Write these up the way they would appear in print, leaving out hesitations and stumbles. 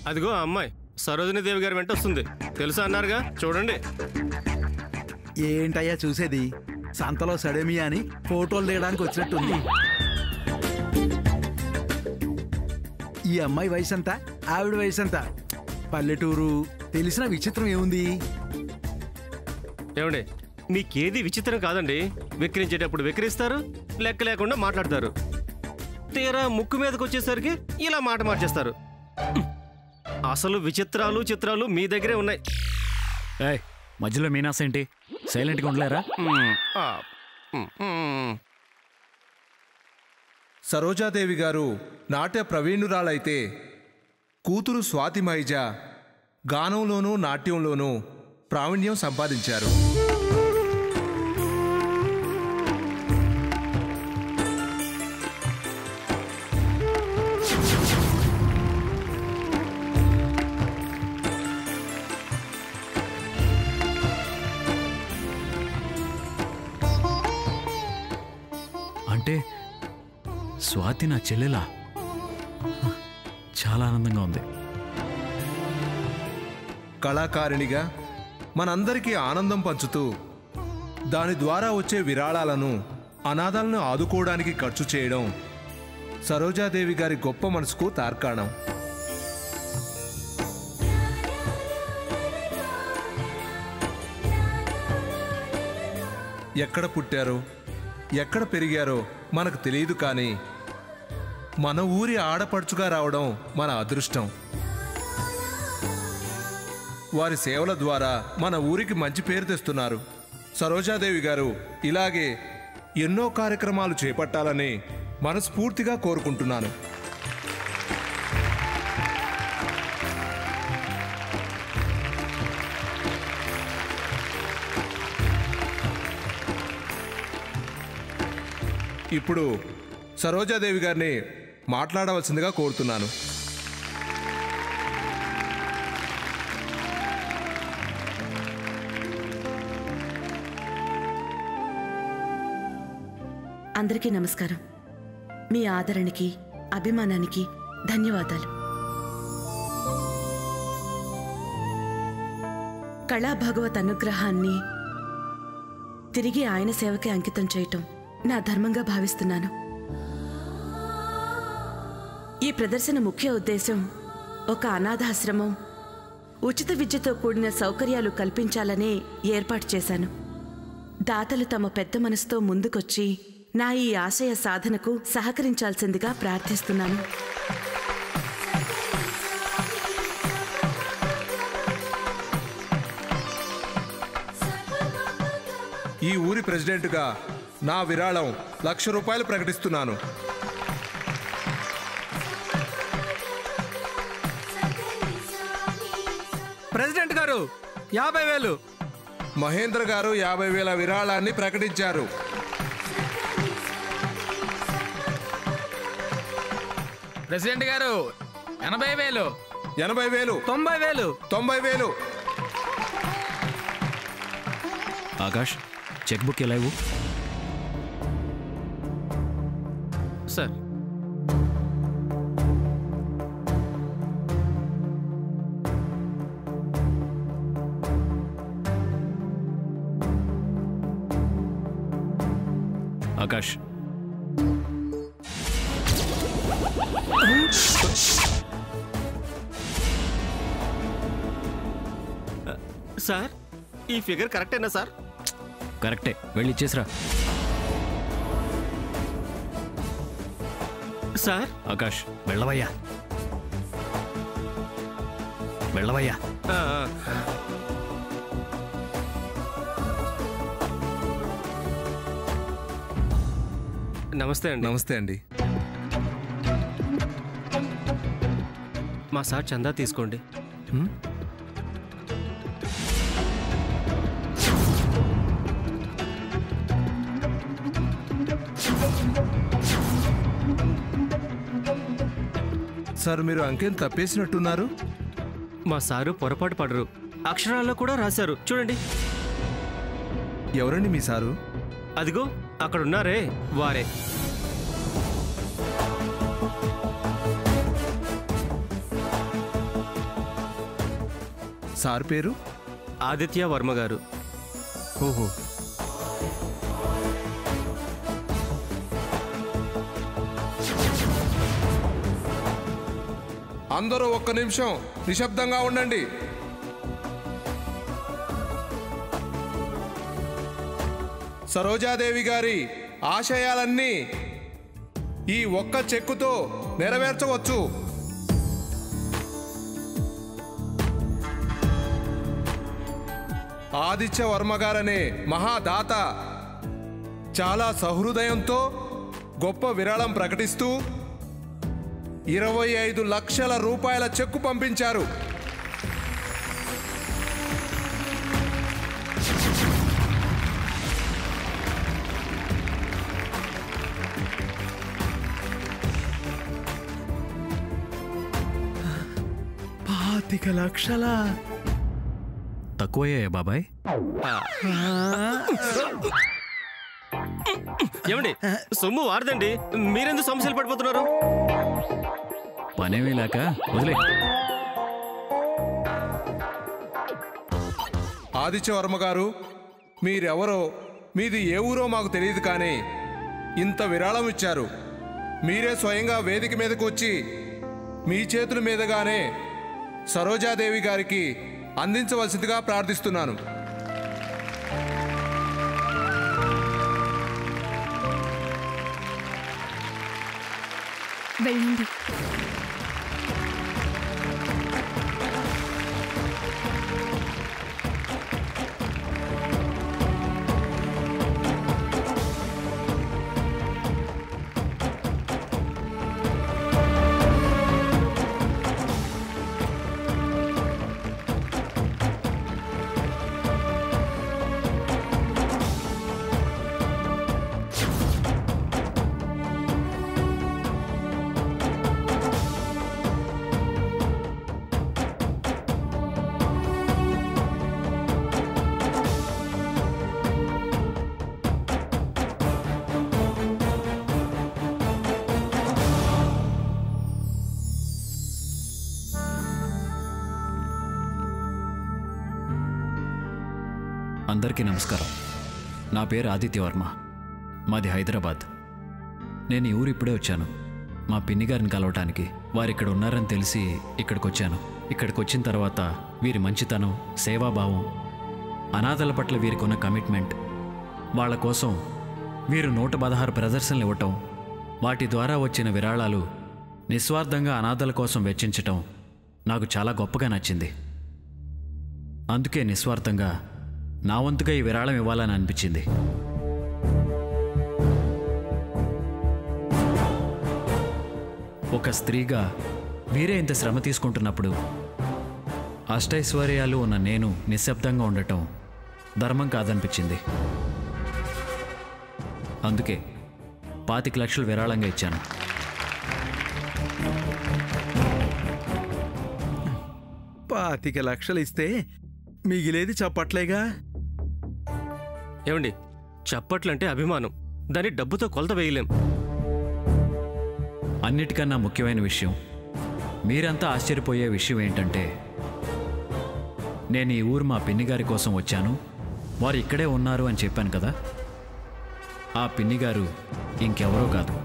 అదిగో ఆ అమ్మాయి సరోజిని దేవి గారి వెంట వస్తుంది. తెలుసా అన్నారుగా, చూడండి. ఏంటయ్యా చూసేది? సంతలో సడేమియా అని ఫోటోలు దిగడానికి వచ్చినట్టుంది. ఈ అమ్మాయి వయసు ఎంత, ఆవిడ వయసు ఎంత? పల్లెటూరు, తెలిసిన విచిత్రం ఏముంది? ఏమండి, మీకేది విచిత్రం కాదండి. విక్రించేటప్పుడు విక్రిస్తారు, లెక్క లేకుండా మాట్లాడతారు. తీరా ముక్కు మీదకి వచ్చేసరికి ఇలా మాట మార్చేస్తారు. అసలు విచిత్రాలు చిత్రాలు మీ దగ్గరే ఉన్నాయి. మధ్యలో మీనాస్ ఏంటి? సైలెంట్గా ఉండలేరా? సరోజాదేవి గారు నాట్య ప్రవీణురాలైతే కూతురు స్వాతి మైజా గానంలోనూ నాట్యంలోనూ ప్రావీణ్యం సంపాదించారు. అంటే స్వాతి నా చెల్లెలా? చాలా ఆనందంగా ఉంది. కళాకారిణిగా మనందరికీ ఆనందం పంచుతూ దాని ద్వారా వచ్చే విరాళాలను అనాథాలను ఆదుకోవడానికి ఖర్చు చేయడం సరోజాదేవి గారి గొప్ప మనసుకు తార్కాణం. ఎక్కడ పుట్టారో ఎక్కడ పెరిగారో మనకు తెలియదు, కానీ మన ఊరి ఆడపడుచుగా రావడం మన అదృష్టం. వారి సేవల ద్వారా మన ఊరికి మంచి పేరు తెస్తున్నారు. సరోజాదేవి గారు ఇలాగే ఎన్నో కార్యక్రమాలు చేపట్టాలని మనస్ఫూర్తిగా కోరుకుంటున్నాను. ఇప్పుడు సరోజాదేవి గారిని మాట్లాడవలసిందిగా కోరుతున్నాను. అందరికీ నమస్కారం. మీ ఆదరణకి, అభిమానానికి ధన్యవాదాలు. కళాభగవత్ అనుగ్రహాన్ని తిరిగి ఆయన సేవకే అంకితం చేయటం నా ధర్మంగా భావిస్తున్నాను. ఈ ప్రదర్శన ముఖ్య ఉద్దేశం ఒక అనాథాశ్రమం, ఉచిత విద్యతో కూడిన సౌకర్యాలు కల్పించాలనే ఏర్పాటు చేశాను. దాతలు తమ పెద్ద మనసుతో ముందుకొచ్చి నా ఈ ఆశయ సాధనకు సహకరించాల్సిందిగా ప్రార్థిస్తున్నాను. ఈ ఊరి ప్రెసిడెంట్గా నా విరాళం 1,00,000 రూపాయలు ప్రకటిస్తున్నాను. ప్రెసిడెంట్ గారు 50,000. మహేంద్ర గారు 50,000 విరాళాన్ని ప్రకటించారు. ప్రెసిడెంట్ గారు 80,000. 80,000. 90,000. 90,000. ఆకాష్, చెక్ బుక్ ఎలా ఇవ్వు? సార్, ఆకాష్, సార్ ఈ ఫిగర్ కరెక్టేనా సార్? కరెక్టే, వెళ్ళి ఇచ్చేసిరా. సార్ ఆకాష్, వెళ్ళవయ్యా, వెళ్ళవయ్యా. నమస్తే అండి. నమస్తే అండి. మా సార్ చందా తీసుకోండి. సార్, మీరు అంకెం తప్పేసినట్టున్నారు. మా సారు పొరపాటు పడరు, అక్షరాల్లో కూడా రాశారు, చూడండి. ఎవరండి మీ సారు? అదిగో అక్కడున్నారే, వారే. సార్ పేరు? ఆదిత్య వర్మ గారు. ఓహో. అందరూ ఒక్క నిమిషం నిశ్శబ్దంగా ఉండండి. సరోజాదేవి గారి ఆశయాలన్నీ ఈ ఒక్క చెక్కుతో నెరవేర్చవచ్చు. ఆదిత్య వర్మ గారనే మహాదాత చాలా సహృదయంతో గొప్ప విరాళం ప్రకటిస్తూ 25 లక్షల రూపాయల చెక్కు పంపించారు. లక్షల తక్కువయ్యాయా బాబాయ్? ఏమండి, సొమ్ము వారదండి, మీరెందుకు సమస్యలు పడిపోతున్నారు? పనేమీ లేక వదిలే. ఆదిత్య వర్మ గారు, మీరెవరో, మీది ఏ ఊరో మాకు తెలియదు, కానీ ఇంత విరాళం ఇచ్చారు. మీరే స్వయంగా వేదిక మీదకు వచ్చి మీ చేతుల మీదుగానే సరోజాదేవి గారికి అందించవలసిందిగా ప్రార్థిస్తున్నాను. వెళ్ళండి. అందరికీ నమస్కారం. నా పేరు ఆదిత్య వర్మ, మాది హైదరాబాద్. నేను ఈ ఊరు ఇప్పుడే వచ్చాను మా పిన్ని గారిని కలవటానికి. వారు ఇక్కడ ఉన్నారని తెలిసి ఇక్కడికి వచ్చాను. ఇక్కడికి వచ్చిన తర్వాత వీరి మంచితనం, సేవాభావం, అనాథల పట్ల వీరికి ఉన్న కమిట్మెంట్, వాళ్ళ కోసం వీరు 116 ప్రదర్శనలు ఇవ్వటం, వాటి ద్వారా వచ్చిన విరాళాలు నిస్వార్థంగా అనాథల కోసం వెచ్చించటం నాకు చాలా గొప్పగా నచ్చింది. అందుకే నిస్వార్థంగా నా వంతుగా ఈ విరాళం ఇవ్వాలని అనిపించింది. ఒక స్త్రీగా వీరే ఇంత శ్రమ తీసుకుంటున్నప్పుడు అష్టైశ్వర్యాలు ఉన్న నేను నిశ్శబ్దంగా ఉండటం ధర్మం కాదనిపించింది. అందుకే 25 లక్షలు విరాళంగా ఇచ్చాను. లక్షలు ఇస్తే మిగిలేది చప్పట్లేగా. ఏమండి, చప్పట్లంటే అభిమానం, దాన్ని డబ్బుతో కొలత వేయలేం. అన్నిటికన్నా ముఖ్యమైన విషయం, మీరంతా ఆశ్చర్యపోయే విషయం ఏంటంటే, నేను ఈ ఊరు మా పిన్ని గారి కోసం వచ్చాను, వారు ఇక్కడే ఉన్నారు అని చెప్పాను కదా. ఆ పిన్ని గారు ఇంకెవరో కాదు,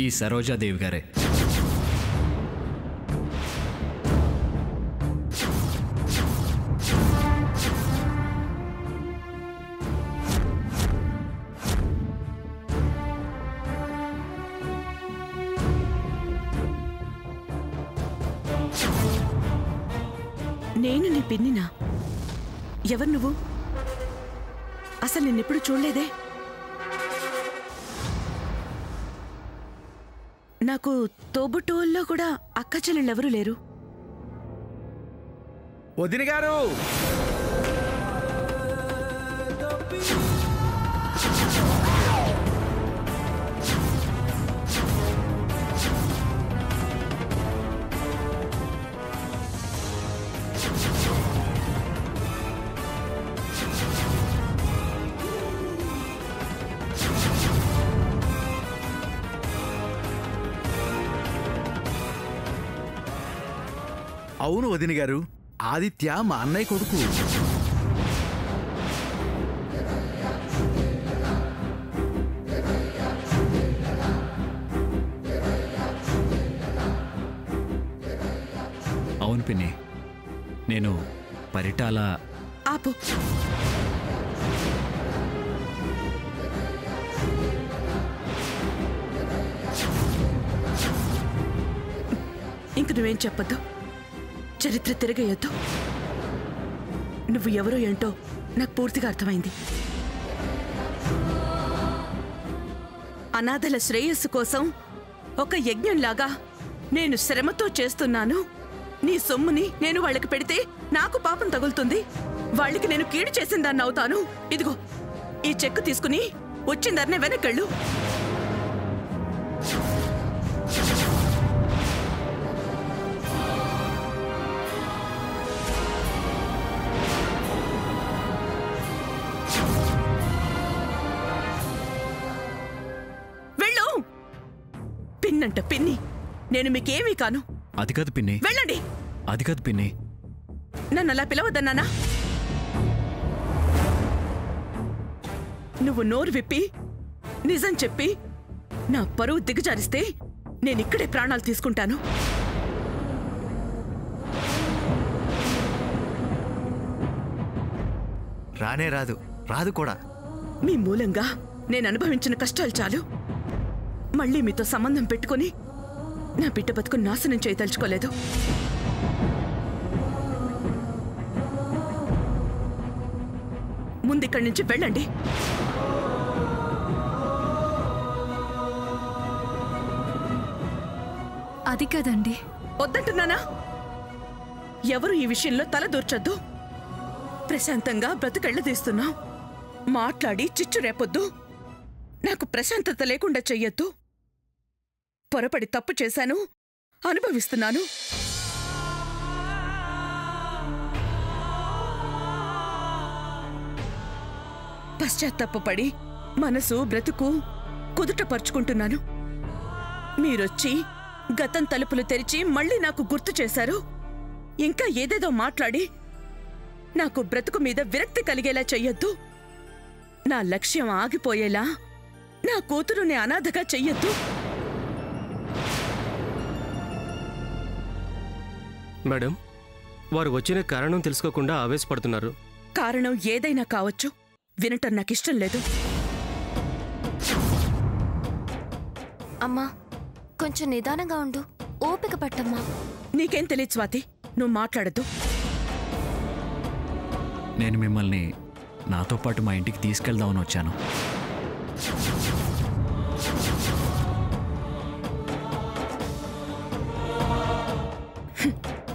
ఈ సరోజాదేవి గారే. నేను నీ పిన్నినా? ఎవరు నువ్వు? అసలు నిన్నెప్పుడు చూడలేదే. నాకు తోబుట్టువుల్లో కూడా అక్క చెల్లెళ్ళెవరూ లేరు. వదిన గారు, అవును వదిన గారు, ఆదిత్య మా అన్నయ్య కొడుకు. అవును పిన్ని, నేను పరిటాల. ఆపు. ఇంక నువ్వేం చెప్పొద్దు, చరిత్ర తిరగేయొద్దు. నువ్వు ఎవరో ఏంటో నాకు పూర్తిగా అర్థమైంది. అనాథల శ్రేయస్సు కోసం ఒక యజ్ఞంలాగా నేను శ్రమతో చేస్తున్నాను. నీ సొమ్ముని నేను వాళ్ళకి పెడితే నాకు పాపం తగులుతుంది, వాళ్ళకి నేను కీడు చేసిందాన్ని అవుతాను. ఇదిగో ఈ చెక్కు తీసుకుని వచ్చిందరనే వెనకెళ్ళు. వెళ్ళు. పిన్నంట పిన్ని, నేను మీకేమీ కాను. అది కాదు పిన్ని. వెళ్ళండి. అది కాదు పిన్ని. నన్ను అలా పిలవద్దన్నానా? నువ్వు నోరు విప్పి నిజం చెప్పి నా పరువు దిగజారిస్తే నేనిక్కడే ప్రాణాలు తీసుకుంటాను. రానే రాదు, రాదు కూడా. మీ మూలంగా నేను అనుభవించిన కష్టాలు చాలు. మళ్ళీ మీతో సంబంధం పెట్టుకుని నా బిడ్డ బతుకు నాశనం చేయదలుచుకోలేదు. ముందిక్కడి నుంచి వెళ్ళండి. అది కదండి. వద్దంటున్నానా? ఎవరు ఈ విషయంలో తల దూర్చొద్దు. ప్రశాంతంగా బ్రతుకెళ్ళదీస్తున్నాం. మాట్లాడి చిచ్చు రేపొద్దు. నాకు ప్రశాంతత లేకుండా చెయ్యొద్దు. పొరపడి తప్పు చేశాను, అనుభవిస్తున్నాను. పశ్చాత్తాపపడి మనసు బ్రతుకు కుదుటపరుచుకుంటున్నాను. మీరొచ్చి గతం తలుపులు తెరిచి మళ్ళీ నాకు గుర్తు చేశారు. ఇంకా ఏదేదో మాట్లాడి నాకు బ్రతుకు మీద విరక్తి కలిగేలా చెయ్యొద్దు. నా లక్ష్యం ఆగిపోయేలా నా కూతురుని అనాథగా చెయ్యొద్దు. మేడం, వారు వచ్చిన కారణం తెలుసుకోకుండా ఆవేశపడుతున్నారు. కారణం ఏదైనా కావచ్చు, వినటం నాకిష్టం లేదు. అమ్మా, కొంచెం నిదానంగా ఉండు, ఓపిక పట్టమ్మా. నీకేం తెలియదు స్వాతి, నువ్వు మాట్లాడద్దు. నేను మిమ్మల్ని నాతో పాటు మా ఇంటికి తీసుకెళ్దామని వచ్చాను.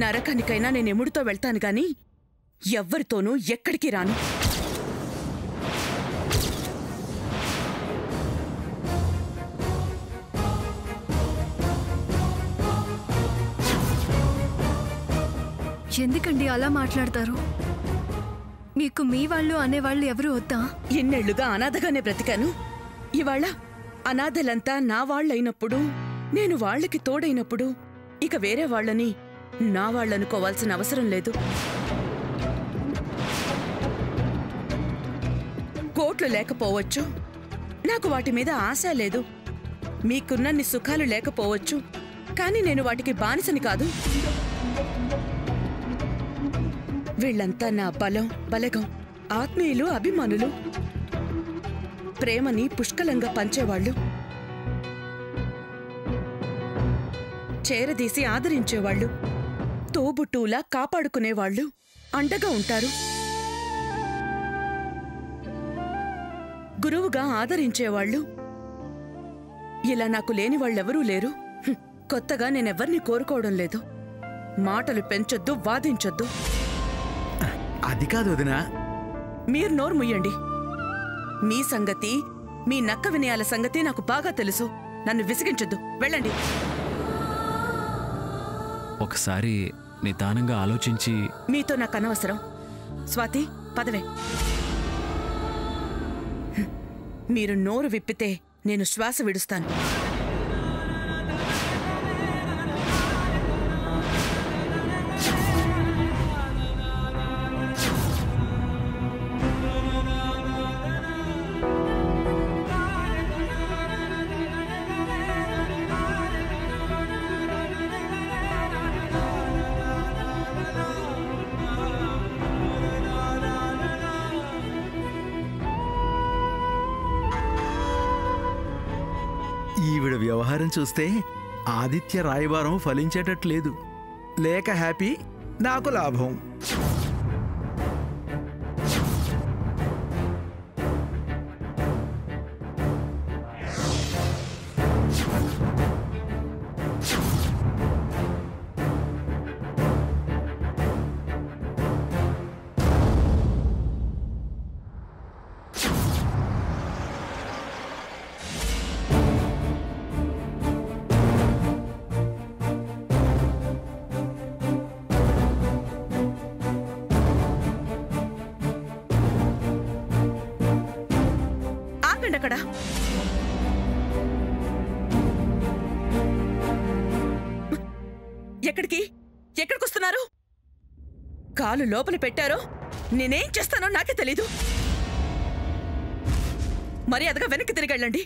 నరకానికైనా నేను ఎముడితో వెళ్తాను గాని ఎవ్వరితోనూ ఎక్కడికి రాను. ఎందుకండి అలా మాట్లాడతారు? మీకు మీ వాళ్ళు అనేవాళ్ళు ఎవరు వద్దా? ఎన్నేళ్లుగా అనాథగానే బ్రతికాను. ఇవాళ అనాథలంతా నా వాళ్ళైనప్పుడు, నేను వాళ్ళకి తోడైనప్పుడు ఇక వేరే వాళ్ళని నా వాళ్ళనుకోవాల్సిన అవసరం లేదు. కోట్లు లేకపోవచ్చు, నాకు వాటి మీద ఆశ లేదు. మీకున్నన్ని సుఖాలు లేకపోవచ్చు, కానీ నేను వాటికి బానిసని కాదు. వీళ్లంతా నా బలం, బలగం, ఆత్మీయులు, అభిమానులు. ప్రేమని పుష్కలంగా పంచేవాళ్లు, చేరదీసి ఆదరించేవాళ్లు, తోబుట్టూలా కాపాడుకునేవాళ్లు, అండగా ఉంటారు. గురువుగా ఆదరించేవాళ్లు. ఇలా నాకు లేని వాళ్ళెవరూ లేరు. కొత్తగా నేనెవ్వరిని కోరుకోవడం లేదు. మాటలు పెంచొద్దు, వాదించొద్దు. అది కాదు వదినా. మీరు నోరు ముయ్యండి. మీ సంగతి, మీ నక్క వినయాల సంగతి నాకు బాగా తెలుసు. నన్ను విసిగించొద్దు, వెళ్ళండి. ఒకసారి నిదానంగా ఆలోచించి. మీతో నాకు అనవసరం. స్వాతి, పదవే. మీరు నోరు విప్పితే నేను శ్వాస విడుస్తాను. వ్యవహారం చూస్తే ఆదిత్య రాయబారం ఫలించేటట్లేదు. లేక హ్యాపీ, నాకు లాభం. అక్కడ ఎక్కడికొస్తున్నారు? కాలు లోపల పెట్టారో నేనేం చేస్తానో నాకే తెలీదు. మర్యాదగా వెనక్కి తిరిగెళ్ళండి.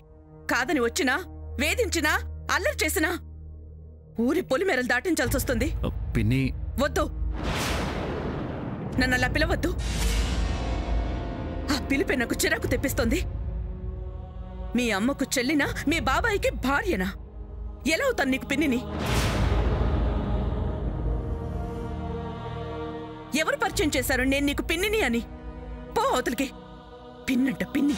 కాదని వచ్చినా, వేధించినా, అల్లరి చేసినా ఊరి పొలిమేరలు దాటించాల్సి వస్తుంది. పిన్ని, వద్దు, నన్ను అలా పిలవద్దు. ఆ పిలిపే నాకు చిరాకు తెప్పిస్తోంది. మీ అమ్మకు చెల్లినా, మీ బాబాయికి భార్యనా? ఎలా అవుతాను నీకు పిన్నిని? ఎవరు పరిచయం చేశారు నేను నీకు పిన్నిని అని? పో అవతలికి. పిన్నంట పిన్ని.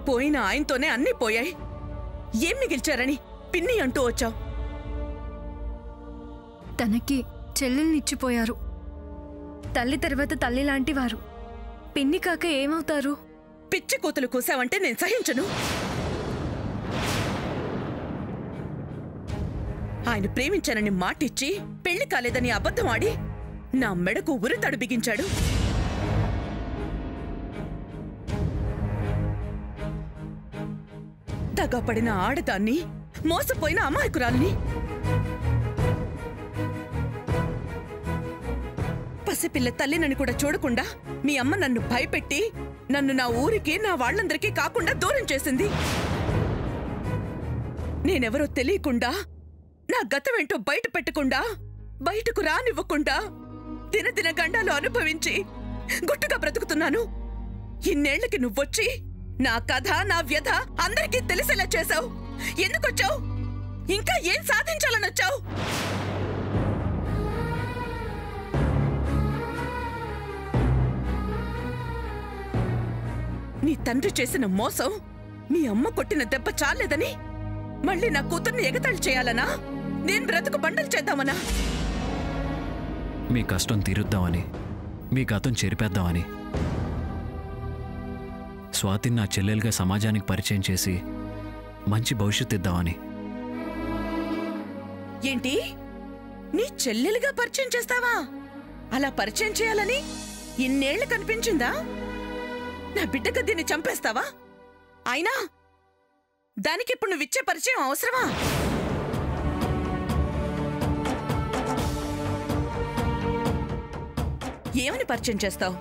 పోయిన ఆయనతోనే అన్నీ పోయాయి. ఏం మిగిల్చారని పిన్ని అంటూ వచ్చావు? తనకి చెల్లెల్నిచ్చిపోయారు. తల్లి తర్వాత తల్లి లాంటి వారు. పిన్ని కాక ఏమవుతారు? పిచ్చి కూతులు కూసావంటే నేను సహించను. ఆయన ప్రేమించానని మాటిచ్చి పెళ్లి కాలేదని అబద్ధం ఆడి నా మెడకు ఉరితాడు బిగించాడు. దగాపడిన ఆడదాన్ని, మోసపోయిన అమాయకురాల్ని. పసిపిల్ల తల్లినని కూడా చూడకుండా మీ అమ్మ నన్ను భయపెట్టి నన్ను నా ఊరికి, నా వాళ్ళందరికీ కాకుండా దూరం చేసింది. నేనెవరో తెలియకుండా, నా గతమేంటో బయట పెట్టకుండా, బయటకు రానివ్వకుండా దినదిన గండాలు అనుభవించి గుట్టుగా బ్రతుకుతున్నాను. ఇన్నేళ్లకి నువ్వొచ్చి నా కథ, నా వ్యధ అందరికీ తెలిసేలా చేశావు. ఎందుకొచ్చావు? ఇంకా ఏం సాధించాలనొచ్చావు? నీ తండ్రి చేసిన మోసం, మీ అమ్మ కొట్టిన దెబ్బ చాలేదని మళ్ళీ నా కూతుర్ని ఎగతాళి చేయాలనా? నేను బ్రతుకు బండలు చేద్దామనా? మీ కష్టం తీరుద్దామని, మీ గతం చెరిపేద్దామని, స్వాతిని నా చెల్లెలుగా సమాజానికి పరిచయం చేసి మంచి భవిష్యత్తు ఇద్దామని. ఏంటి? నీ చెల్లెలుగా పరిచయం చేస్తావా? అలా పరిచయం చేయాలని ఇన్నేళ్లు కనిపించిందా? నా బిడ్డగా దీన్ని చంపేస్తావా? అయినా దానికిప్పుడు నువ్విచ్చే పరిచయం అవసరమా? ఏమని పరిచయం చేస్తావు?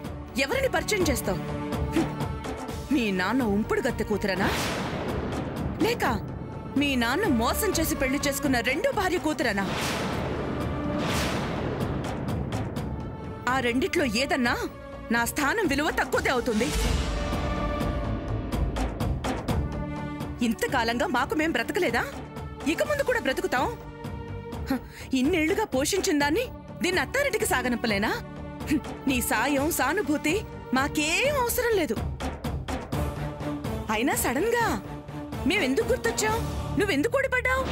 ఎవరిని పరిచయం చేస్తావు? మీ నాన్న ఉంపుడు గత్తె కూతురనా? లేక మీ నాన్న మోసం చేసి పెళ్లి చేసుకున్న రెండో భార్య కూతురనా? ఆ రెండిట్లో ఏదన్నా నా స్థానం విలువ తక్కువదే అవుతుంది. ఇంతకాలంగా మాకు మేం బ్రతకలేదా? ఇక ముందు కూడా బ్రతుకుతాం. ఇన్నేళ్లుగా పోషించిన దాన్ని దీన్ని అత్తారింటికి సాగనంపలేనా? నీ సాయం, సానుభూతి మాకేం అవసరం లేదు. అయినా సడన్ గా మేమెందుకు గుర్తొచ్చావు? నువ్వెందుకు ఓడిపడ్డావు?